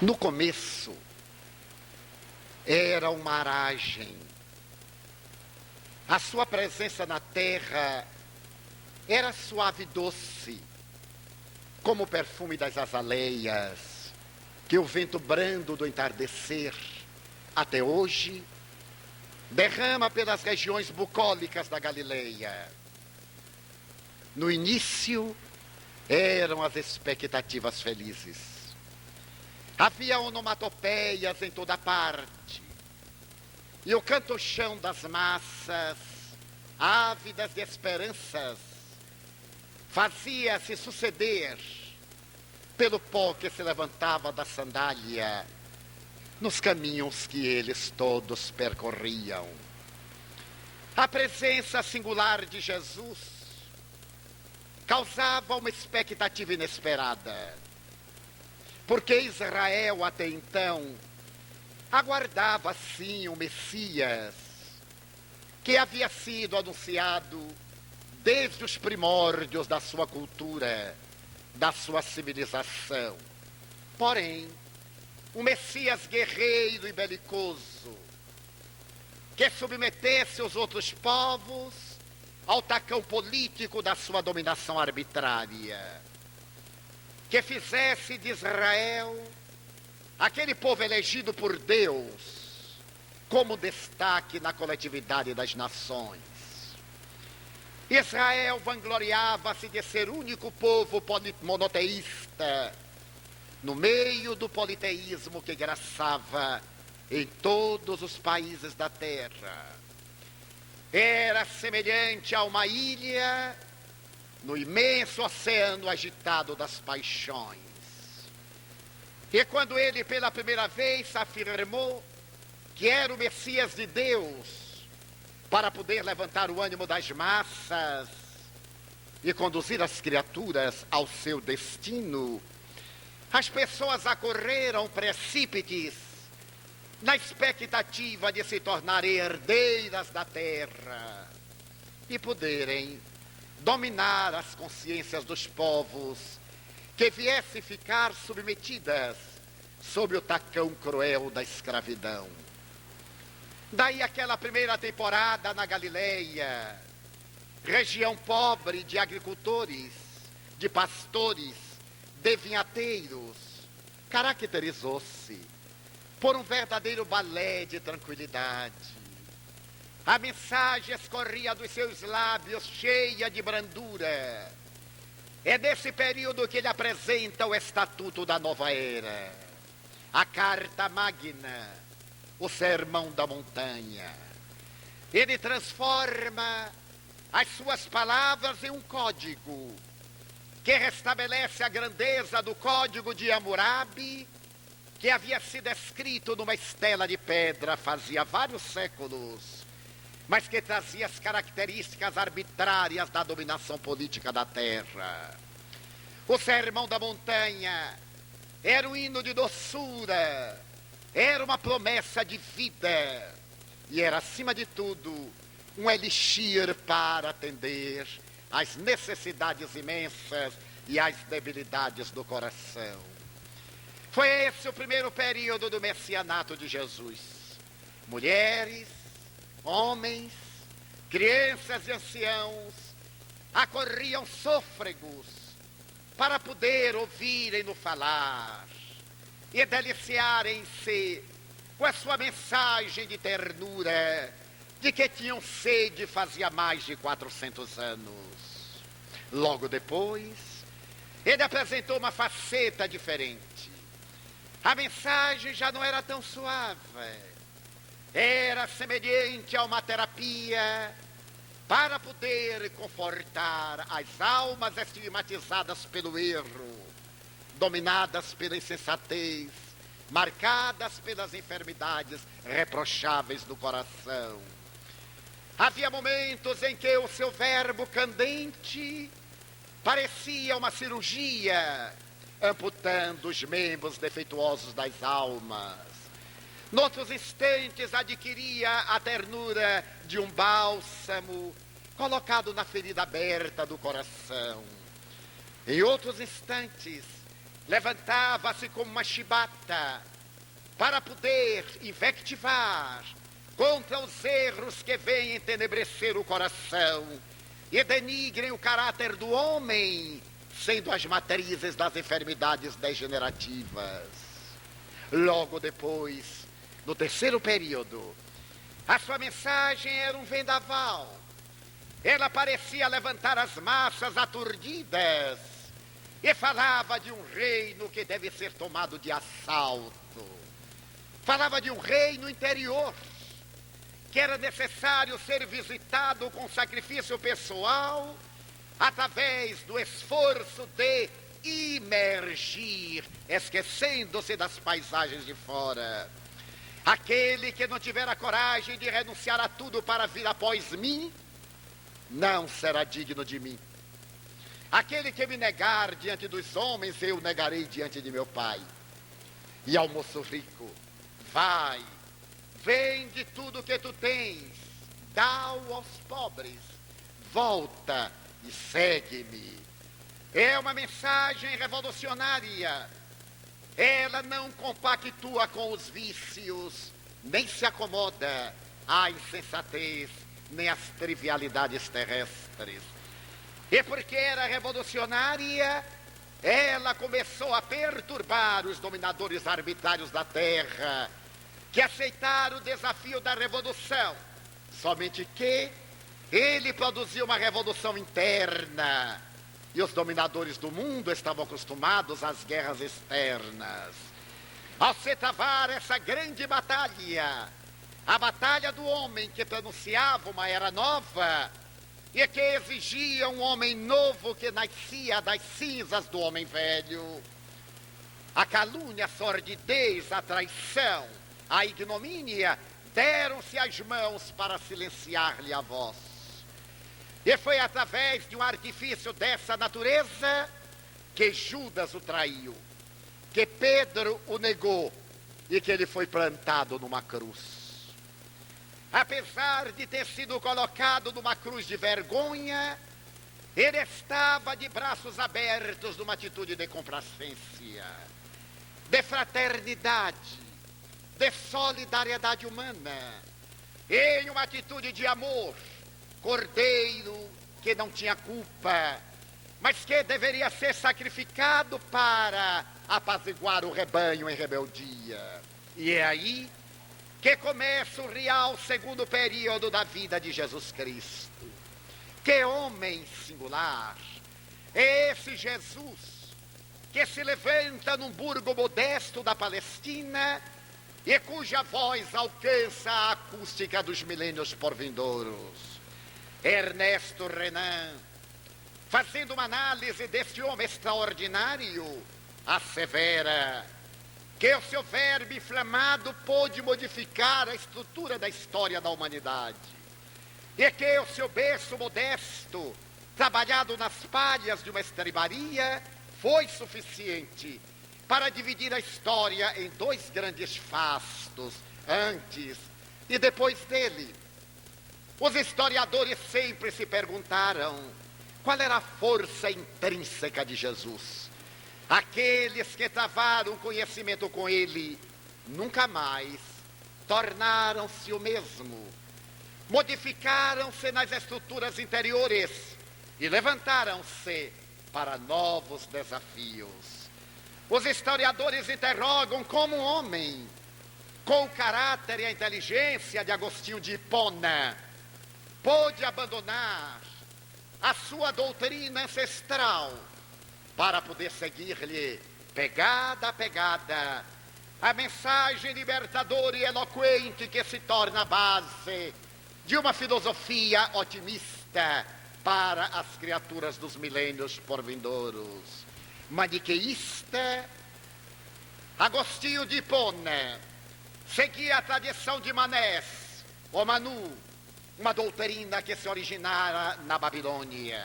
No começo, era uma aragem. A sua presença na terra era suave e doce, como o perfume das azaleias, que o vento brando do entardecer, até hoje, derrama pelas regiões bucólicas da Galileia. No início, eram as expectativas felizes. Havia onomatopeias em toda parte. E o canto-chão das massas, ávidas de esperanças, fazia-se suceder pelo pó que se levantava da sandália nos caminhos que eles todos percorriam. A presença singular de Jesus causava uma expectativa inesperada, porque Israel até então aguardava sim o Messias, que havia sido anunciado desde os primórdios da sua cultura, da sua civilização. Porém, um Messias guerreiro e belicoso, que submetesse os outros povos ao tacão político da sua dominação arbitrária, que fizesse de Israel aquele povo elegido por Deus como destaque na coletividade das nações. Israel vangloriava-se de ser o único povo monoteísta no meio do politeísmo que graçava em todos os países da terra. Era semelhante a uma ilha no imenso oceano agitado das paixões. E quando ele pela primeira vez afirmou que era o Messias de Deus, para poder levantar o ânimo das massas e conduzir as criaturas ao seu destino, as pessoas acorreram precípites na expectativa de se tornarem herdeiras da terra e poderem dominar as consciências dos povos que viessem ficar submetidas sob o tacão cruel da escravidão. Daí aquela primeira temporada na Galileia, região pobre de agricultores, de pastores, de vinhateiros, caracterizou-se por um verdadeiro balé de tranquilidade. A mensagem escorria dos seus lábios cheia de brandura. É nesse período que ele apresenta o Estatuto da Nova Era, a Carta Magna, o Sermão da Montanha. Ele transforma as suas palavras em um código que restabelece a grandeza do Código de Hammurabi, que havia sido escrito numa estela de pedra fazia vários séculos, mas que trazia as características arbitrárias da dominação política da terra. O Sermão da Montanha era um hino de doçura, era uma promessa de vida e era, acima de tudo, um elixir para atender às necessidades imensas e às debilidades do coração. Foi esse o primeiro período do messianato de Jesus. Mulheres, homens, crianças e anciãos acorriam sôfregos para poder ouvirem-no falar e deliciarem-se com a sua mensagem de ternura, de que tinham sede fazia mais de 400 anos. Logo depois, ele apresentou uma faceta diferente. A mensagem já não era tão suave, era semelhante a uma terapia para poder confortar as almas estigmatizadas pelo erro, dominadas pela insensatez, marcadas pelas enfermidades reprocháveis do coração. Havia momentos em que o seu verbo candente parecia uma cirurgia, amputando os membros defeituosos das almas. Noutros instantes adquiria a ternura de um bálsamo colocado na ferida aberta do coração. Em outros instantes, levantava-se como uma chibata para poder invectivar contra os erros que vêm entenebrecer o coração e denigrem o caráter do homem, sendo as matrizes das enfermidades degenerativas. Logo depois, no terceiro período, a sua mensagem era um vendaval. Ela parecia levantar as massas aturdidas e falava de um reino que deve ser tomado de assalto. Falava de um reino interior que era necessário ser visitado com sacrifício pessoal, através do esforço de imergir, esquecendo-se das paisagens de fora. Aquele que não tiver a coragem de renunciar a tudo para vir após mim, não será digno de mim. Aquele que me negar diante dos homens, eu negarei diante de meu Pai. E ao moço rico, vai, vende tudo que tu tens, dá-o aos pobres, volta e segue-me. É uma mensagem revolucionária. Ela não compactua com os vícios, nem se acomoda à insensatez, nem às trivialidades terrestres. E porque era revolucionária, ela começou a perturbar os dominadores arbitrários da terra, que aceitaram o desafio da revolução. Somente que ele produziu uma revolução interna, e os dominadores do mundo estavam acostumados às guerras externas. Ao se travar essa grande batalha, a batalha do homem que pronunciava uma era nova e que exigia um homem novo que nascia das cinzas do homem velho, a calúnia, a sordidez, a traição, a ignomínia deram-se as mãos para silenciar-lhe a voz. E foi através de um artifício dessa natureza que Judas o traiu, que Pedro o negou e que ele foi plantado numa cruz. Apesar de ter sido colocado numa cruz de vergonha, ele estava de braços abertos numa atitude de complacência, de fraternidade, de solidariedade humana, em uma atitude de amor. Cordeiro que não tinha culpa, mas que deveria ser sacrificado para apaziguar o rebanho em rebeldia. E é aí que começa o real segundo período da vida de Jesus Cristo. Que homem singular! É esse Jesus que se levanta num burgo modesto da Palestina e cuja voz alcança a acústica dos milênios por vindouros. Ernesto Renan, fazendo uma análise deste homem extraordinário, assevera que o seu verbo inflamado pôde modificar a estrutura da história da humanidade, e que o seu berço modesto, trabalhado nas palhas de uma estribaria, foi suficiente para dividir a história em dois grandes fastos, antes e depois dele. Os historiadores sempre se perguntaram qual era a força intrínseca de Jesus. Aqueles que travaram conhecimento com ele nunca mais tornaram-se o mesmo. Modificaram-se nas estruturas interiores e levantaram-se para novos desafios. Os historiadores interrogam como um homem com o caráter e a inteligência de Agostinho de Hipona pôde abandonar a sua doutrina ancestral para poder seguir-lhe, pegada a pegada, a mensagem libertadora e eloquente que se torna a base de uma filosofia otimista para as criaturas dos milênios por vindouros. Maniqueísta, Agostinho de Hipona seguia a tradição de Manés, ou Manu, uma doutrina que se originara na Babilônia.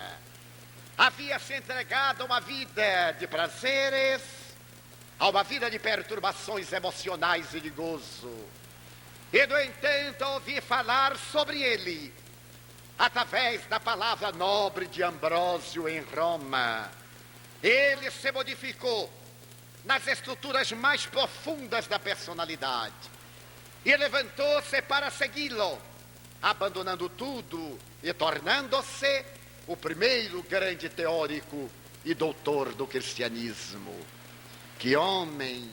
Havia se entregado a uma vida de prazeres, a uma vida de perturbações emocionais e de gozo. E, no entanto, ouvi falar sobre ele através da palavra nobre de Ambrósio em Roma. Ele se modificou nas estruturas mais profundas da personalidade. E levantou-se para segui-lo, abandonando tudo e tornando-se o primeiro grande teórico e doutor do cristianismo. Que homem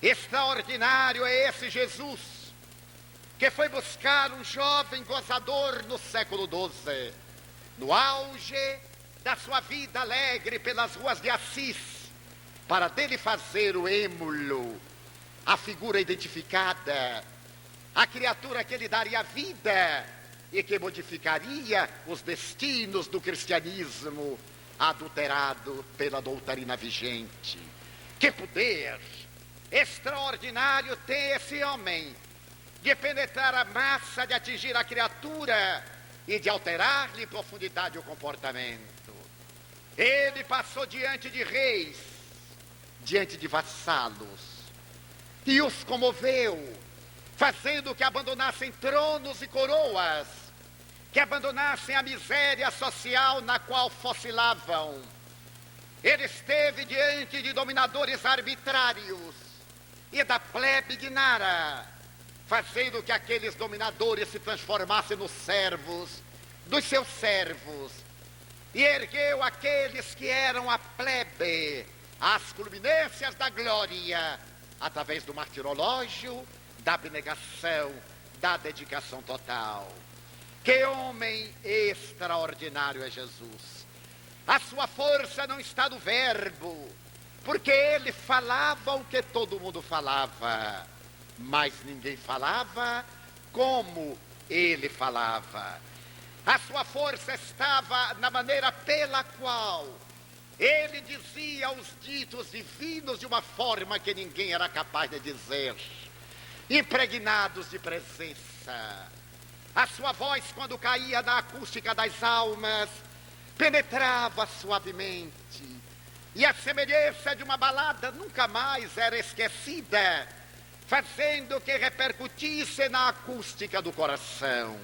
extraordinário é esse Jesus, que foi buscar um jovem gozador no século XII, no auge da sua vida alegre pelas ruas de Assis, para dele fazer o êmulo, a figura identificada, a criatura que lhe daria vida e que modificaria os destinos do cristianismo adulterado pela doutrina vigente. Que poder extraordinário tem esse homem de penetrar a massa, de atingir a criatura e de alterar-lhe em profundidade o comportamento. Ele passou diante de reis, diante de vassalos, e os comoveu, fazendo que abandonassem tronos e coroas, que abandonassem a miséria social na qual fossilavam. Ele esteve diante de dominadores arbitrários e da plebe ignara, fazendo que aqueles dominadores se transformassem nos servos dos seus servos, e ergueu aqueles que eram a plebe às culminâncias da glória, através do martirológio, da abnegação, da dedicação total. Que homem extraordinário é Jesus! A sua força não está no verbo, porque ele falava o que todo mundo falava, mas ninguém falava como ele falava. A sua força estava na maneira pela qual ele dizia os ditos divinos de uma forma que ninguém era capaz de dizer, impregnados de presença. A sua voz, quando caía na acústica das almas, penetrava suavemente, e a semelhança de uma balada nunca mais era esquecida, fazendo que repercutisse na acústica do coração,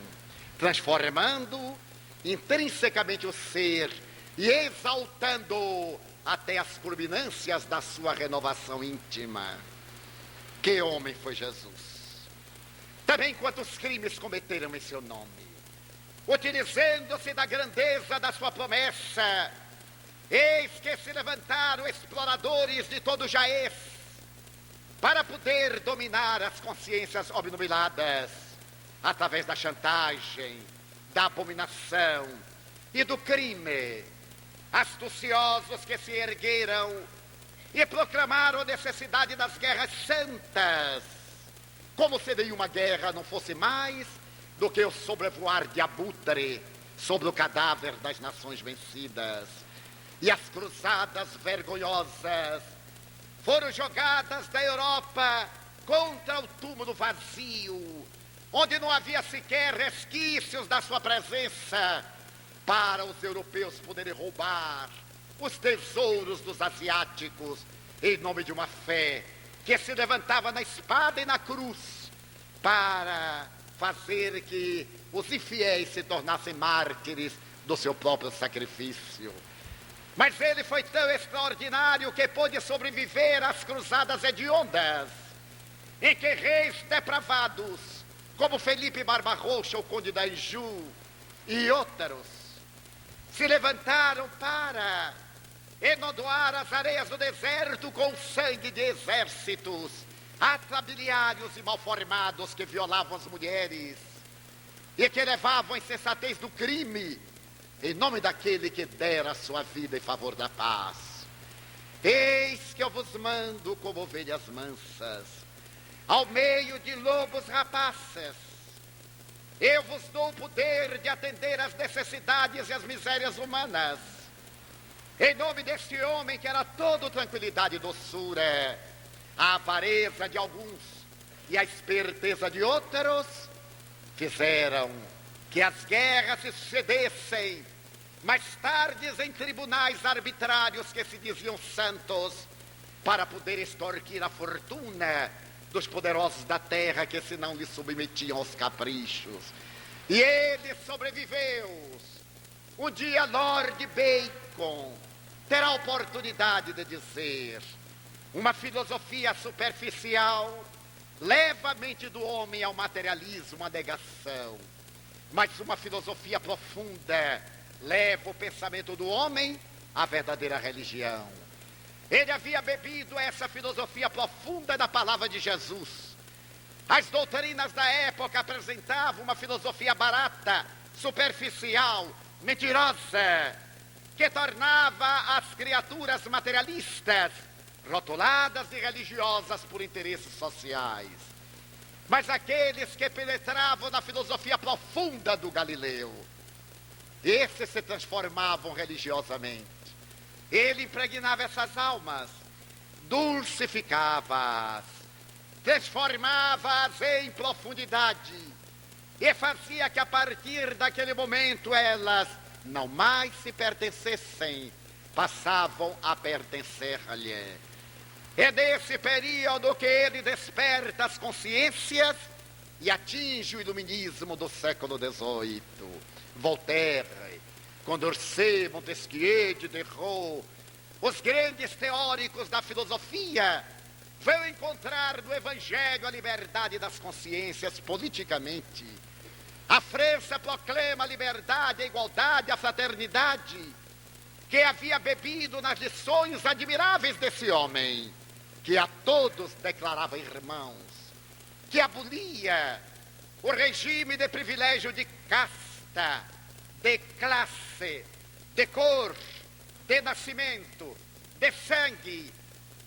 transformando intrinsecamente o ser e exaltando até as culminâncias da sua renovação íntima. Que homem foi Jesus! Também quantos crimes cometeram em seu nome, utilizando-se da grandeza da sua promessa. Eis que se levantaram exploradores de todo Jaez para poder dominar as consciências obnubiladas através da chantagem, da abominação e do crime. Astuciosos que se ergueram e proclamaram a necessidade das guerras santas, como se nenhuma guerra não fosse mais do que o sobrevoar de abutre sobre o cadáver das nações vencidas. E as cruzadas vergonhosas foram jogadas da Europa contra o túmulo vazio, onde não havia sequer resquícios da sua presença, para os europeus poderem roubar os tesouros dos asiáticos, em nome de uma fé que se levantava na espada e na cruz, para fazer que os infiéis se tornassem mártires do seu próprio sacrifício. Mas ele foi tão extraordinário que pôde sobreviver às cruzadas hediondas, em que reis depravados, como Felipe Barbarroxa, o conde da Anjou, e outros, se levantaram para enodoar as areias do deserto com o sangue de exércitos atrabiliários e malformados que violavam as mulheres e que levavam a insensatez do crime em nome daquele que dera a sua vida em favor da paz. Eis que eu vos mando como ovelhas mansas ao meio de lobos rapaces. Eu vos dou o poder de atender às necessidades e às misérias humanas. Em nome deste homem que era todo tranquilidade e doçura, a avareza de alguns e a esperteza de outros fizeram que as guerras se sucedessem, mais tarde em tribunais arbitrários que se diziam santos, para poder extorquir a fortuna dos poderosos da terra que se não lhe submetiam aos caprichos. E ele sobreviveu. Um dia Lord Bacon terá a oportunidade de dizer: Uma filosofia superficial leva a mente do homem ao materialismo, à negação. Mas uma filosofia profunda leva o pensamento do homem à verdadeira religião. Ele havia bebido essa filosofia profunda da palavra de Jesus. As doutrinas da época apresentavam uma filosofia barata, superficial, mentirosa, que tornava as criaturas materialistas, rotuladas e religiosas por interesses sociais. Mas aqueles que penetravam na filosofia profunda do Galileu, esses se transformavam religiosamente. Ele impregnava essas almas, dulcificava-as, transformava-as em profundidade e fazia que a partir daquele momento elas não mais se pertencessem, passavam a pertencer-lhe. É nesse período que ele desperta as consciências e atinge o iluminismo do século XVIII. Voltaire, Condorcet, Montesquieu, Diderot, os grandes teóricos da filosofia vão encontrar no Evangelho a liberdade das consciências politicamente. A França proclama a liberdade, a igualdade, a fraternidade, que havia bebido nas lições admiráveis desse homem, que a todos declarava irmãos, que abolia o regime de privilégio de casta, de classe, de cor, de nascimento, de sangue,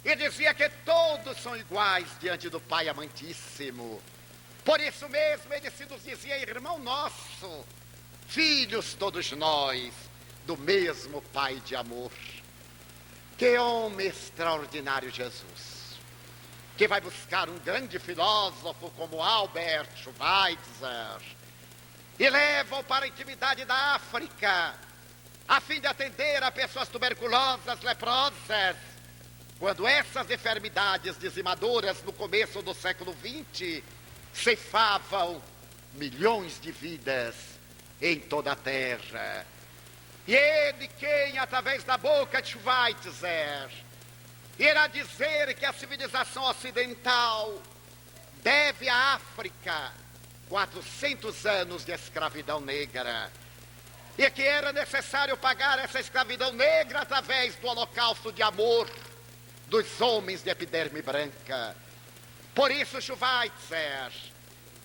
e dizia que todos são iguais diante do Pai amantíssimo. Por isso mesmo ele se nos dizia irmão nosso, filhos todos nós, do mesmo Pai de amor. Que homem extraordinário Jesus, que vai buscar um grande filósofo como Albert Schweitzer e leva-o para a intimidade da África, a fim de atender a pessoas tuberculosas, leprosas, quando essas enfermidades dizimadoras no começo do século XX ceifavam milhões de vidas em toda a terra. E ele quem, através da boca de Schweitzer, irá dizer que a civilização ocidental deve à África 400 anos de escravidão negra, e que era necessário pagar essa escravidão negra através do holocausto de amor dos homens de epiderme branca. Por isso Schweitzer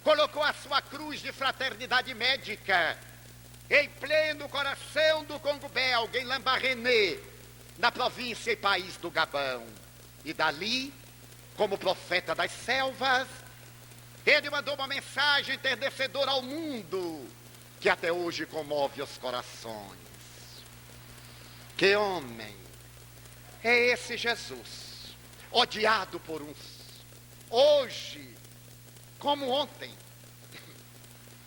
colocou a sua cruz de fraternidade médica em pleno coração do Congo belga, em Lambaréné, na província e país do Gabão. E dali, como profeta das selvas, ele mandou uma mensagem enternecedora ao mundo, que até hoje comove os corações. Que homem é esse Jesus, odiado por uns, hoje, como ontem?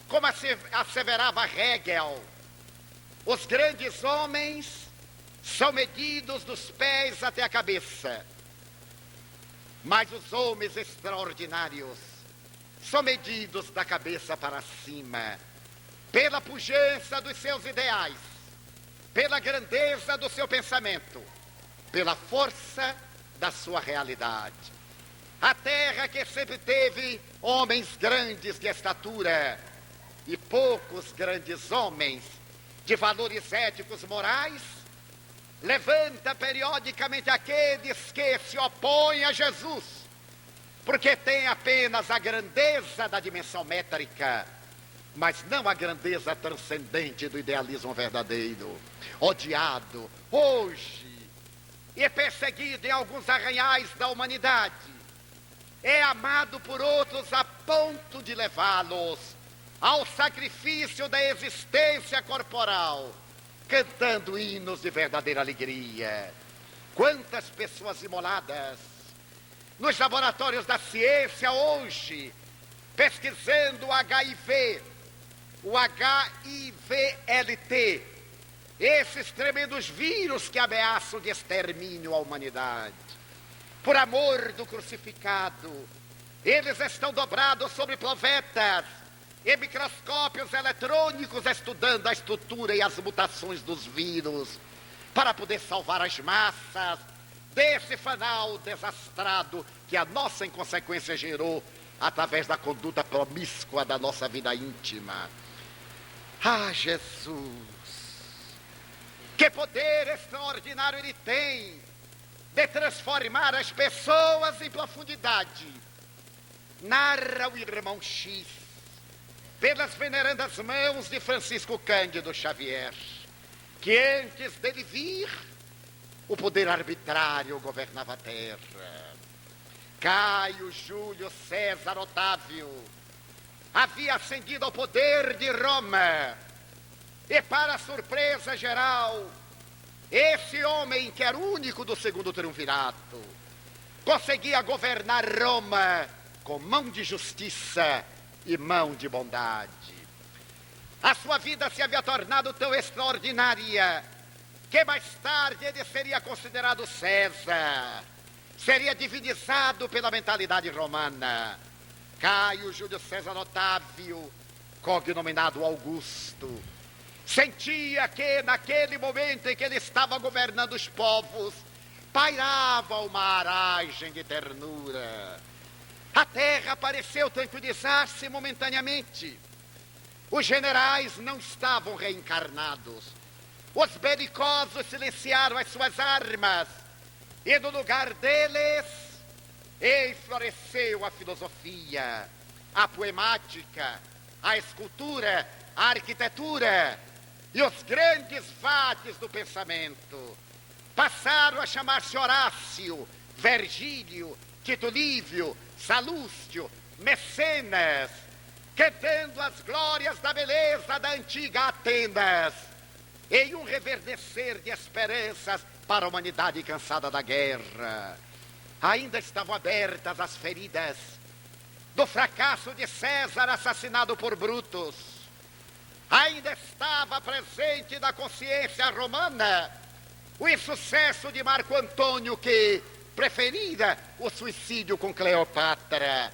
Como asseverava Hegel, os grandes homens são medidos dos pés até a cabeça, mas os homens extraordinários são medidos da cabeça para cima, pela pujança dos seus ideais, pela grandeza do seu pensamento, pela força da sua realidade. A terra que sempre teve homens grandes de estatura e poucos grandes homens de valores éticos morais, levanta periodicamente aqueles que se opõem a Jesus, porque tem apenas a grandeza da dimensão métrica, mas não a grandeza transcendente do idealismo verdadeiro. Odiado hoje e perseguido em alguns arranhais da humanidade, é amado por outros a ponto de levá-los ao sacrifício da existência corporal, cantando hinos de verdadeira alegria. Quantas pessoas imoladas nos laboratórios da ciência hoje, pesquisando o HIV, o HIVLT, esses tremendos vírus que ameaçam de extermínio a humanidade. Por amor do crucificado, eles estão dobrados sobre provetas e microscópios eletrônicos, estudando a estrutura e as mutações dos vírus, para poder salvar as massas desse fanal desastrado que a nossa inconsequência gerou através da conduta promíscua da nossa vida íntima. Ah, Jesus! Que poder extraordinário ele tem de transformar as pessoas em profundidade. Narra o irmão X, pelas venerandas mãos de Francisco Cândido Xavier, que antes dele vir, o poder arbitrário governava a terra. Caio Júlio César Otávio havia ascendido ao poder de Roma, e para surpresa geral, esse homem, que era o único do segundo triunvirato, conseguia governar Roma com mão de justiça e mão de bondade. A sua vida se havia tornado tão extraordinária que mais tarde ele seria considerado César, seria divinizado pela mentalidade romana. Caio Júlio César Otávio, cognominado Augusto, sentia que naquele momento em que ele estava governando os povos, pairava uma aragem de ternura. A terra pareceu tranquilizar-se momentaneamente. Os generais não estavam reencarnados. Os belicosos silenciaram as suas armas. E no lugar deles, floresceu a filosofia, a poemática, a escultura, a arquitetura e os grandes vates do pensamento. Passaram a chamar-se Horácio, Virgílio, Tito Livio, Salúcio, Mecenas, cantando as glórias da beleza da antiga Atenas, em um reverdecer de esperanças para a humanidade cansada da guerra. Ainda estavam abertas as feridas do fracasso de César assassinado por Brutus. Ainda estava presente na consciência romana o insucesso de Marco Antônio, que preferira o suicídio com Cleopatra,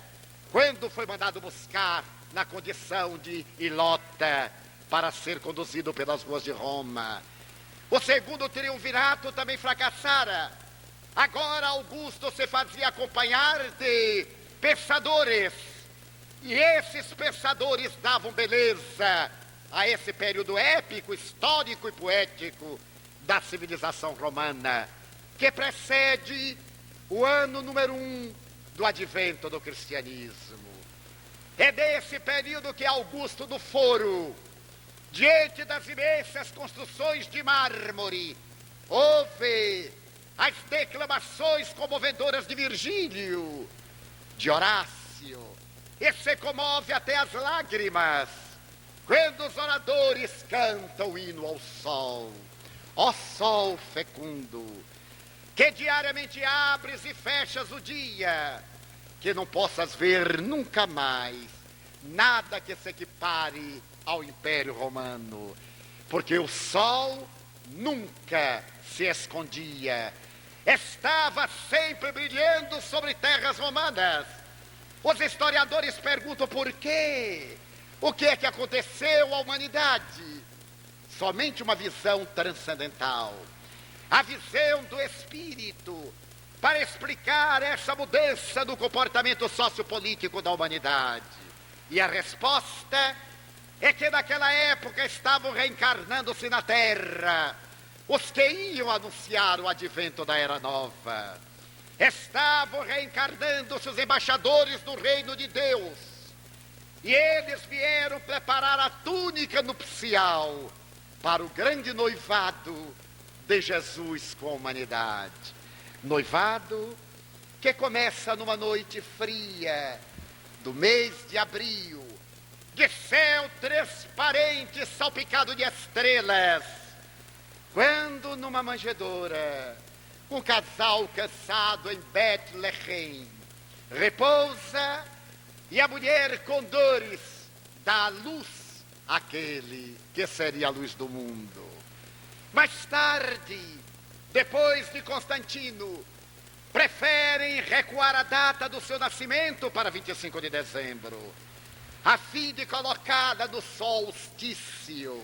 quando foi mandado buscar na condição de ilota para ser conduzido pelas ruas de Roma. O segundo triunvirato também fracassara. Agora Augusto se fazia acompanhar de pensadores, e esses pensadores davam beleza a esse período épico, histórico e poético da civilização romana, que precede o ano número 1 do advento do cristianismo. É desse período que Augusto do Foro, diante das imensas construções de mármore, ouve as declamações comovedoras de Virgílio, de Horácio, e se comove até as lágrimas quando os oradores cantam o hino ao sol. Ó sol fecundo, que diariamente abres e fechas o dia, que não possas ver nunca mais nada que se equipare ao Império Romano, porque o sol nunca se escondia, estava sempre brilhando sobre terras romanas. Os historiadores perguntam por quê? O que é que aconteceu à humanidade? Somente uma visão transcendental, a visão do espírito, para explicar essa mudança do comportamento sociopolítico da humanidade. E a resposta é que naquela época estavam reencarnando-se na Terra os que iam anunciar o advento da Era Nova. Estavam reencarnando-se os embaixadores do reino de Deus. E eles vieram preparar a túnica nupcial para o grande noivado de Jesus com a humanidade. Noivado que começa numa noite fria do mês de abril, de céu transparente salpicado de estrelas, quando numa manjedoura, um casal cansado em Betlehem repousa, e a mulher com dores dá à luz àquele que seria a luz do mundo. Mais tarde, depois de Constantino, preferem recuar a data do seu nascimento para 25 de dezembro, a fim de colocá-la no solstício,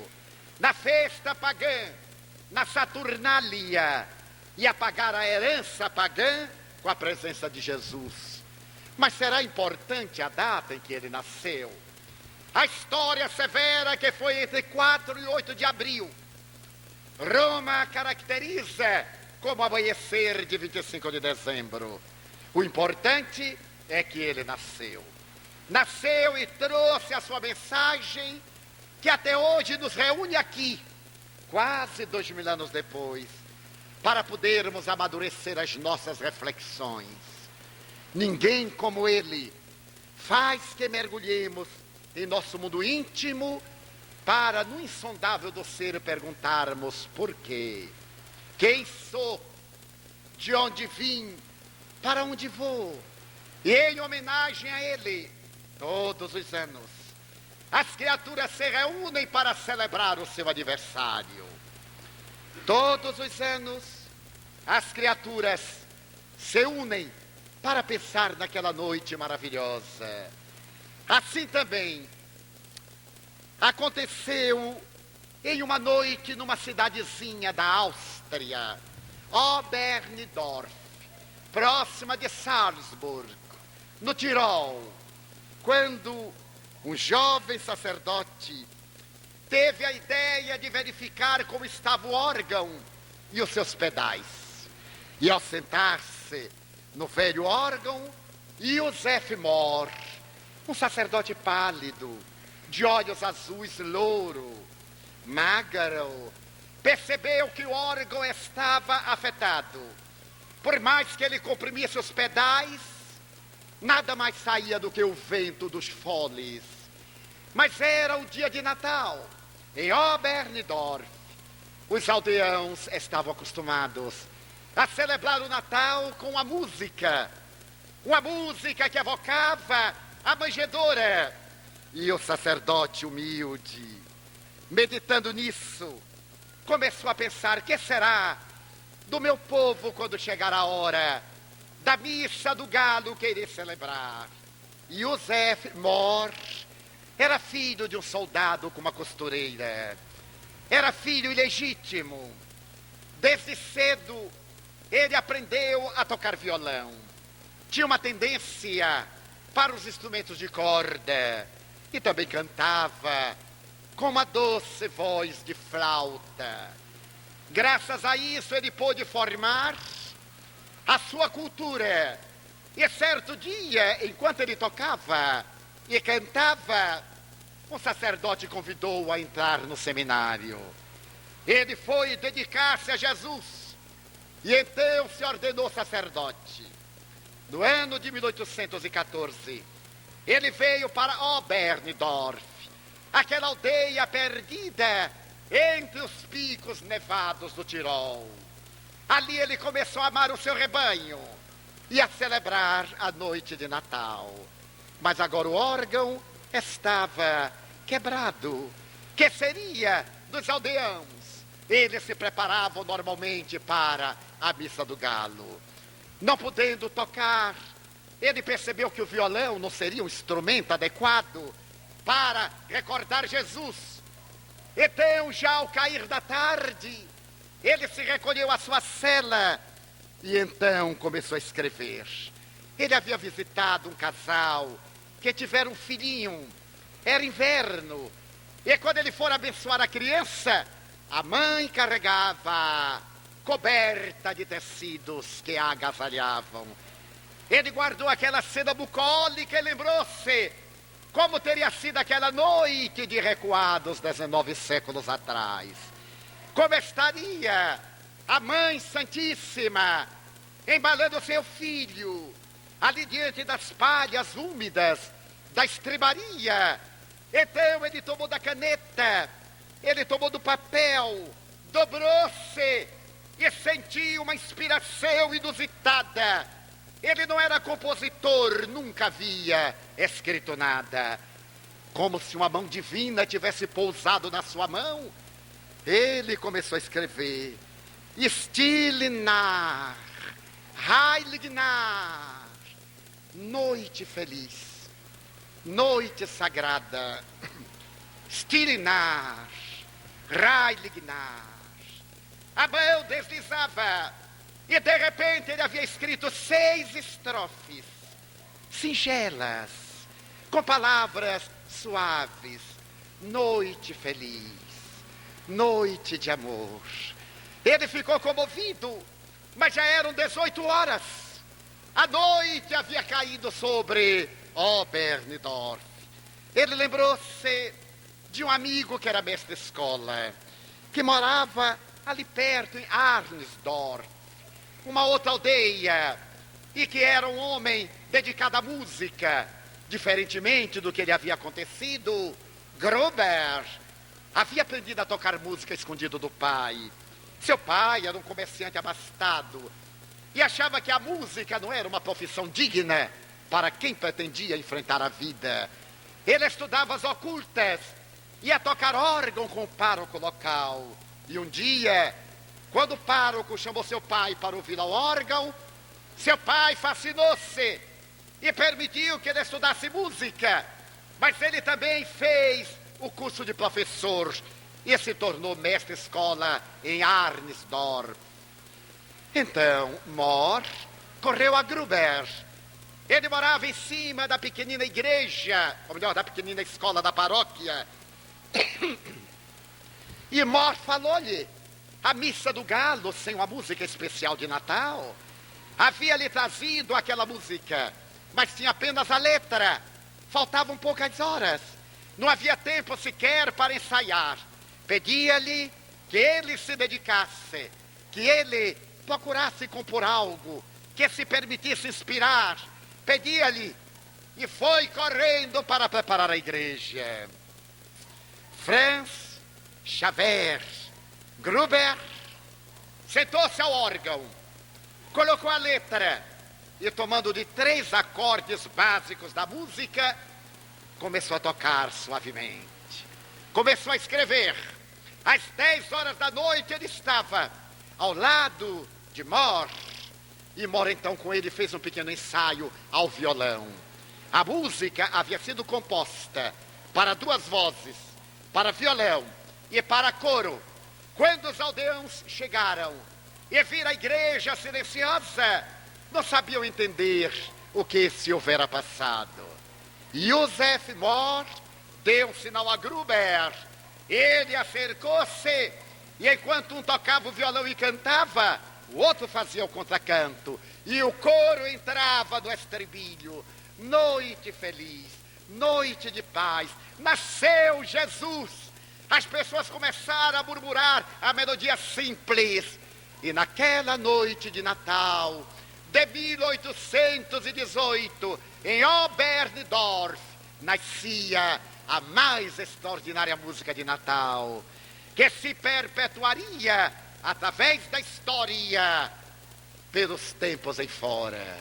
na festa pagã, na Saturnália, e apagar a herança pagã com a presença de Jesus. Mas será importante a data em que ele nasceu. A história assevera que foi entre 4 e 8 de abril. Roma caracteriza como amanhecer de 25 de dezembro. O importante é que ele nasceu. Nasceu e trouxe a sua mensagem, que até hoje nos reúne aqui, quase 2000 anos depois, para podermos amadurecer as nossas reflexões. Ninguém como ele faz que mergulhemos em nosso mundo íntimo para, no insondável do ser, perguntarmos por quê? Quem sou? De onde vim? Para onde vou? E em homenagem a ele, todos os anos, as criaturas se reúnem para celebrar o seu aniversário. Todos os anos, as criaturas se unem para pensar naquela noite maravilhosa. Assim também aconteceu em uma noite numa cidadezinha da Áustria, Oberndorf, próxima de Salzburg, no Tirol, quando um jovem sacerdote teve a ideia de verificar como estava o órgão e os seus pedais. E ao sentar-se no velho órgão, Joseph Mohr, um sacerdote pálido, de olhos azuis louro, magro, percebeu que o órgão estava afetado. Por mais que ele comprimisse os pedais, nada mais saía do que o vento dos foles. Mas era o dia de Natal. Em Oberndorf, os aldeãos estavam acostumados a celebrar o Natal com uma música que evocava a manjedoura. E o sacerdote humilde, meditando nisso, começou a pensar: que será do meu povo quando chegar a hora da missa do galo que irei celebrar? Joseph Mohr era filho de um soldado com uma costureira. Era filho ilegítimo. Desde cedo, ele aprendeu a tocar violão. Tinha uma tendência para os instrumentos de corda. E também cantava com uma doce voz de flauta. Graças a isso, ele pôde formar a sua cultura. E certo dia, enquanto ele tocava e cantava, um sacerdote convidou-o a entrar no seminário. Ele foi dedicar-se a Jesus e então se ordenou sacerdote. No ano de 1814, ele veio para Oberndorf, aquela aldeia perdida entre os picos nevados do Tirol. Ali ele começou a amar o seu rebanho e a celebrar a noite de Natal. Mas agora o órgão estava quebrado. Que seria dos aldeãos? Eles se preparavam normalmente para a missa do galo. Não podendo tocar, ele percebeu que o violão não seria um instrumento adequado para recordar Jesus. Então, já ao cair da tarde, ele se recolheu à sua cela e então começou a escrever. Ele havia visitado um casal que tivera um filhinho. Era inverno. E quando ele for abençoar a criança, a mãe carregava coberta de tecidos que a agasalhavam. Ele guardou aquela cena bucólica e lembrou-se como teria sido aquela noite de recuados 19 séculos atrás. Como estaria a Mãe Santíssima embalando seu filho ali diante das palhas úmidas da estribaria. Então ele tomou da caneta, ele tomou do papel, dobrou-se e sentiu uma inspiração inusitada. Ele não era compositor, nunca havia escrito nada. Como se uma mão divina tivesse pousado na sua mão, ele começou a escrever: Stille Nacht, Heilige Nacht, noite feliz, noite sagrada, Stille Nacht, Heilige Nacht. A mão deslizava E de repente ele havia escrito 6 estrofes, singelas, com palavras suaves. Noite feliz, noite de amor. Ele ficou comovido, mas já eram 18 horas. A noite havia caído sobre Oberndorf. Ele lembrou-se de um amigo que era mestre de escola, que morava ali perto, em Arnsdorf, uma outra aldeia, e que era um homem dedicado à música. Diferentemente do que lhe havia acontecido, Gruber havia aprendido a tocar música escondido do pai. Seu pai era um comerciante abastado e achava que a música não era uma profissão digna para quem pretendia enfrentar a vida. Ele estudava as ocultas, ia tocar órgão com o pároco local. E um dia, quando o pároco chamou seu pai para ouvir o órgão, seu pai fascinou-se e permitiu que ele estudasse música. Mas ele também fez o curso de professor e se tornou mestre de escola em Arnsdorf. Então, Mohr correu a Gruber. Ele morava em cima da pequenina igreja, ou melhor, da pequenina escola da paróquia. E Mohr falou-lhe a missa do galo sem uma música especial de Natal. Havia-lhe trazido aquela música, mas tinha apenas a letra. Faltavam poucas horas. Não havia tempo sequer para ensaiar. Pedia-lhe que ele se dedicasse, que ele procurasse compor algo, que se permitisse inspirar. Pedia-lhe e foi correndo para preparar a igreja. Franz Xaver Gruber sentou-se ao órgão, colocou a letra e, tomando de 3 acordes básicos da música, começou a tocar suavemente. Começou a escrever. Às 10 horas da noite ele estava ao lado de Mohr. E Mohr então com ele fez um pequeno ensaio ao violão. A música havia sido composta para 2 vozes, para violão e para coro. Quando os aldeãos chegaram e viram a igreja silenciosa, não sabiam entender o que se houvera passado. Josef Mohr deu um sinal a Gruber. Ele acercou-se e enquanto um tocava o violão e cantava, o outro fazia o contracanto. E o coro entrava no estribilho. Noite feliz, noite de paz, nasceu Jesus. As pessoas começaram a murmurar a melodia simples. E naquela noite de Natal de 1818, em Oberndorf, nascia a mais extraordinária música de Natal, que se perpetuaria através da história pelos tempos em fora.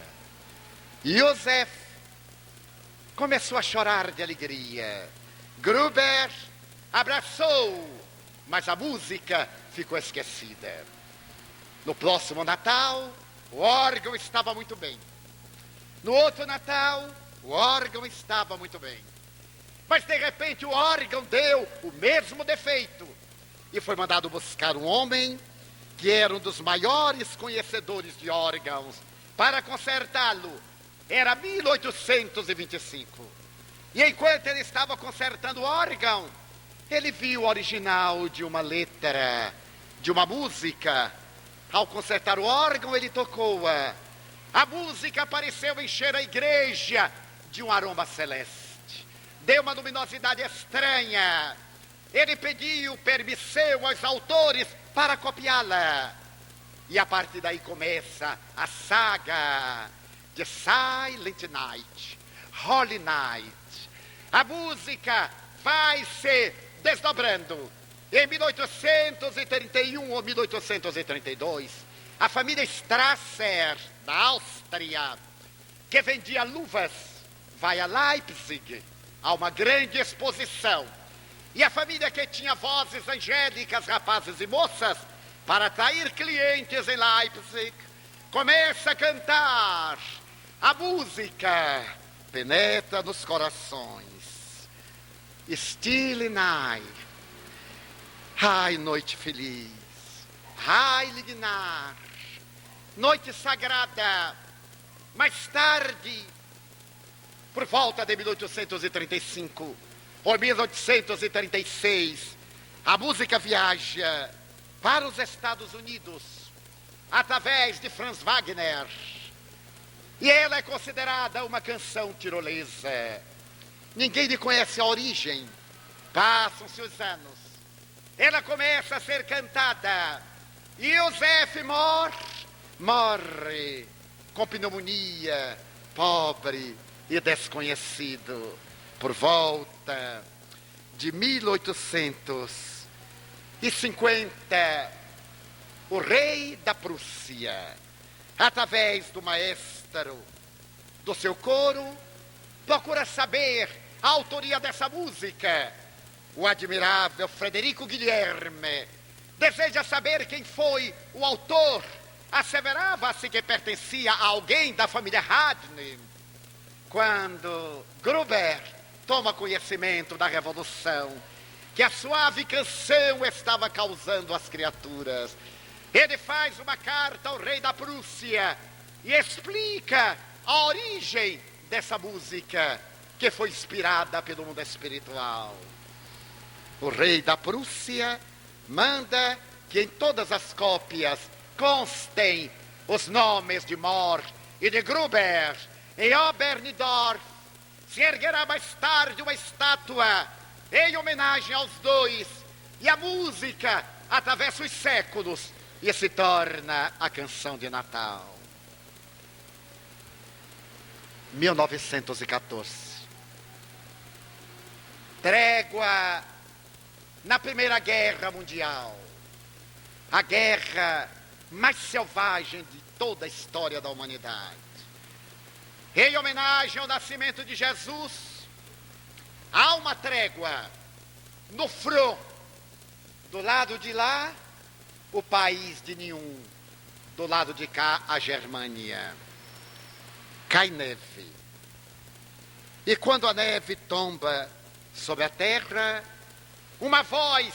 Josef começou a chorar de alegria. Gruber abraçou, mas a música ficou esquecida. No próximo Natal, o órgão estava muito bem. No outro Natal, o órgão estava muito bem. Mas de repente o órgão deu o mesmo defeito. E foi mandado buscar um homem que era um dos maiores conhecedores de órgãos para consertá-lo. Era 1825. E enquanto ele estava consertando o órgão, ele viu o original de uma letra, de uma música. Ao consertar o órgão, ele tocou-a. A música pareceu encher a igreja de um aroma celeste. Deu uma luminosidade estranha. Ele pediu permissão aos autores para copiá-la. E a partir daí começa a saga de Silent Night, Holy Night. A música vai se desdobrando. Em 1831 ou 1832, a família Strasser, da Áustria, que vendia luvas, vai a Leipzig, a uma grande exposição. E a família que tinha vozes angélicas, rapazes e moças, para atrair clientes em Leipzig, começa a cantar. A música penetra nos corações. Stille Night. Ai, noite feliz. Heilige Nacht. noite sagrada. Mais tarde, por volta de 1835 ou 1836, a música viaja para os Estados Unidos através de Franz Wagner. E ela é considerada uma canção tirolesa. Ninguém lhe conhece a origem. Passam-se os anos. Ela começa a ser cantada. E Joseph morre com pneumonia, pobre e desconhecido, por volta de 1850. O rei da Prússia, através do maestro do seu coro, procura saber a autoria dessa música. O admirável Frederico Guilherme deseja saber quem foi o autor. Asseverava-se que pertencia a alguém da família Haydn. Quando Gruber toma conhecimento da revolução que a suave canção estava causando às criaturas, ele faz uma carta ao rei da Prússia e explica a origem dessa música que foi inspirada pelo mundo espiritual. O rei da Prússia manda que em todas as cópias constem os nomes de Mohr e de Gruber. Em Oberndorf se erguerá mais tarde uma estátua em homenagem aos dois, e a música atravessa os séculos e se torna a canção de Natal. 1914. Trégua na Primeira Guerra Mundial. A guerra mais selvagem de toda a história da humanidade. Em homenagem ao nascimento de Jesus, há uma trégua no front. Do lado de lá, o país de nenhum. Do lado de cá, a Germânia. Cai neve. E quando a neve tomba sobre a terra, uma voz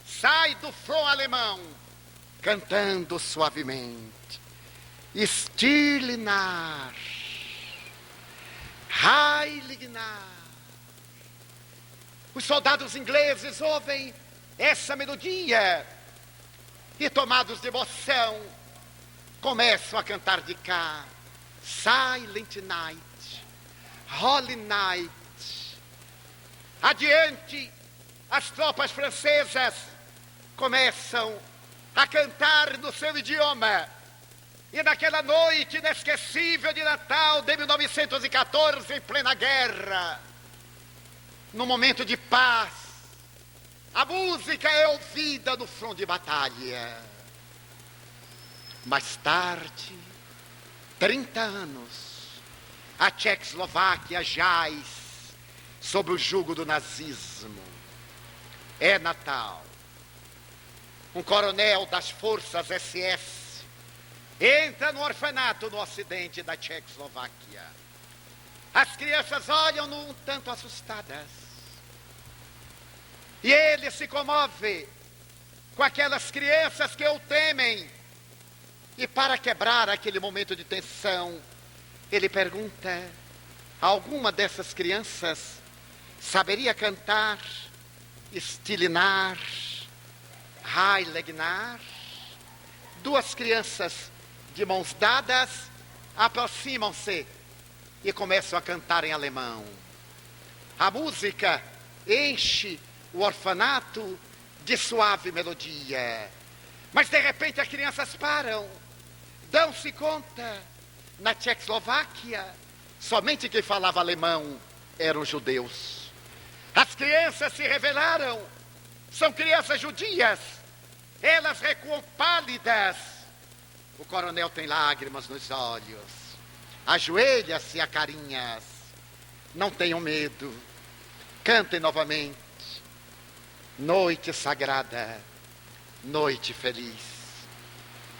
sai do front alemão, cantando suavemente: Stille Nacht, Heilige Nacht. Os soldados ingleses ouvem essa melodia e, tomados de emoção, começam a cantar de cá: Silent Night, Holy Night. Adiante, as tropas francesas começam a cantar no seu idioma. E naquela noite inesquecível de Natal de 1914, em plena guerra, no momento de paz, a música é ouvida no front de batalha. Mais tarde, 30 anos, a Tchecoslováquia jaz sob o jugo do nazismo. É Natal. Um coronel das forças SS entra no orfanato no ocidente da Tchecoslováquia. As crianças olham-no um tanto assustadas. E ele se comove com aquelas crianças que o temem. E para quebrar aquele momento de tensão, ele pergunta: alguma dessas crianças saberia cantar Stille Nacht, Heilige Nacht? Duas crianças de mãos dadas aproximam-se e começam a cantar em alemão. A música enche o orfanato de suave melodia. Mas de repente as crianças param, dão-se conta: na Tchecoslováquia, somente quem falava alemão eram judeus. As crianças se revelaram, são crianças judias. Elas recuam pálidas. O coronel tem lágrimas nos olhos. Ajoelha-se a carinhas. Não tenham medo. Cantem novamente. Noite sagrada, noite feliz.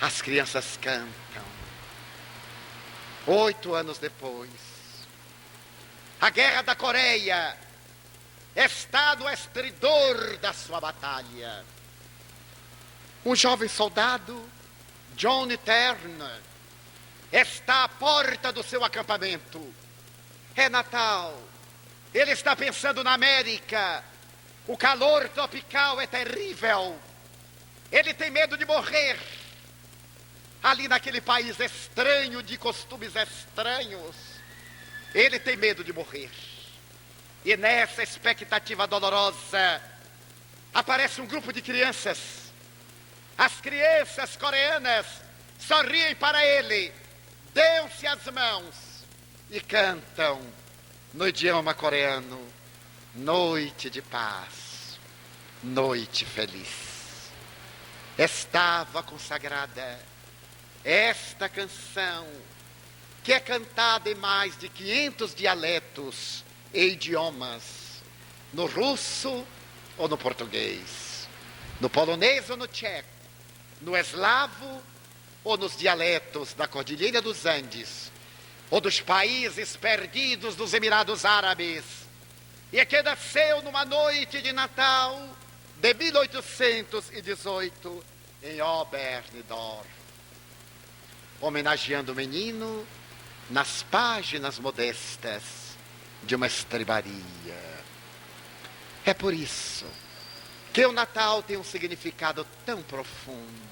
As crianças cantam. 8 anos depois, a Guerra da Coreia está no estridor da sua batalha. Um jovem soldado John Turner está à porta do seu acampamento. É Natal. Ele está pensando na América. O calor tropical é terrível. Ele tem medo de morrer. Ali naquele país estranho, de costumes estranhos. Ele tem medo de morrer. E nessa expectativa dolorosa, aparece um grupo de crianças. As crianças coreanas sorriem para ele, dão-se as mãos e cantam no idioma coreano: noite de paz, noite feliz. Estava consagrada esta canção, que é cantada em mais de 500 dialetos e idiomas, no russo ou no português, no polonês ou no tcheco, no eslavo ou nos dialetos da Cordilheira dos Andes, ou dos países perdidos dos Emirados Árabes, e que nasceu numa noite de Natal de 1818 em Oberndorf, homenageando o menino nas páginas modestas de uma estrebaria. É por isso que o Natal tem um significado tão profundo,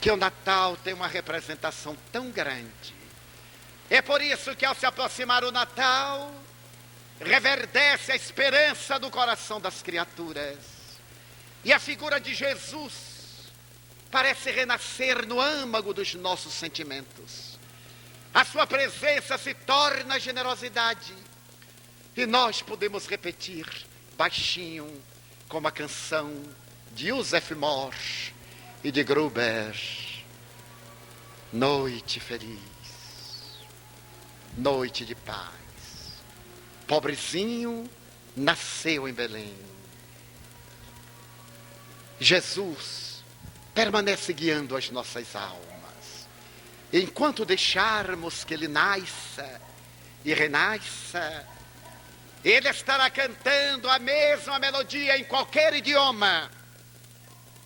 que o Natal tem uma representação tão grande. É por isso que, ao se aproximar o Natal, reverdece a esperança do coração das criaturas. E a figura de Jesus parece renascer no âmago dos nossos sentimentos. A sua presença se torna generosidade. E nós podemos repetir baixinho, como a canção de Joseph Morsch e de Gruber: noite feliz, noite de paz. Pobrezinho nasceu em Belém. Jesus permanece guiando as nossas almas. Enquanto deixarmos que Ele nasça e renasça, Ele estará cantando a mesma melodia em qualquer idioma,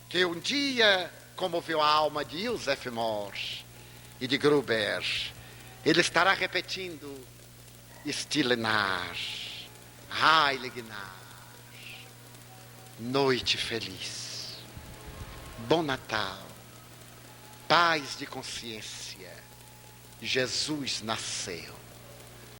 que um dia comoveu a alma de Joseph Morsch e de Gruber. Ele estará repetindo: Stille Nacht, Heilige Nacht, noite feliz, bom Natal, paz de consciência, Jesus nasceu.